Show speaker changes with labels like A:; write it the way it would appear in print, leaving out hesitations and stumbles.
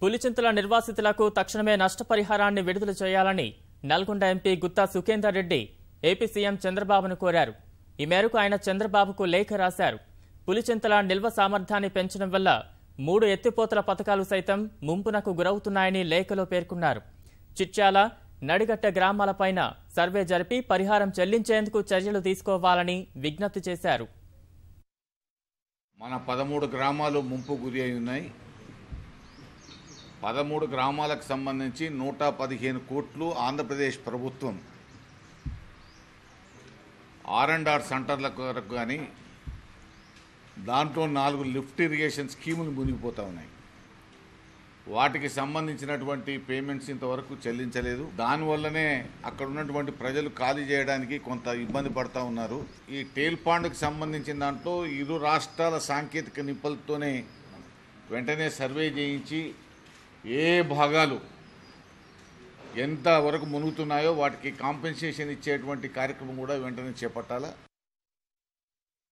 A: పులిచింతల నిర్వాసితులకు తక్షణమే నష్టపరిహారాన్ని విడుదల చేయాలని Nalgonda MP Gutha Sukhender Reddy AP CM చంద్రబాబును కోరారు. ఈ మేరకు ఆయన చంద్రబాబుకు లేఖ రాశారు. పులిచింతల నిల్వ సామర్థ్యాన్ని పెంచడం వల్ల 3 ఎత్తిపోతల పథకాలు సైతం ముంపునకు గురవుతున్నాయని లేఖలో పేర్కొన్నారు. చిట్యాల, నడిగట్ట గ్రామాలపైన సర్వే జరిపి పరిహారం చెల్లించేందుకు చర్యలు తీసుకోవాలని విజ్ఞప్తి చేశారు.
B: మన 13 గ్రామాలు ముంపు గురి అయి ఉన్నాయి. 13 గ్రామాలకు సంబంధించి 115 కోట్లు ఆంధ్రప్రదేశ్ ప్రభుత్వం R&R సెంటర్ల వరకు కానీ దాంట్లో 4 లిఫ్ట్ ఇరిగేషన్ స్కీములు మునిగిపోతూ ఉన్నాయి. వాటికి సంబంధించినటువంటి పేమెంట్స్ ఇంతవరకు చెల్లించలేదు. దానివల్లనే అక్కడ ఉన్నటువంటి ప్రజలు ఖాళీ చేయడానికి కొంత ఇబ్బంది పడుతూ ఉన్నారు. ఈ టేల్ పాండ్కి సంబంధించిన దాంట్లో ఇరు రాష్ట్రాల సాంకేతిక నిపుణులతోనే వెంటనే సర్వే చేయించి ఏ భాగాలు ఎంత వరకు మునుగుతున్నాయో వాటికి కాంపెన్సేషన్ ఇచ్చేటువంటి కార్యక్రమం కూడా వెంటనే చేపట్టాలి.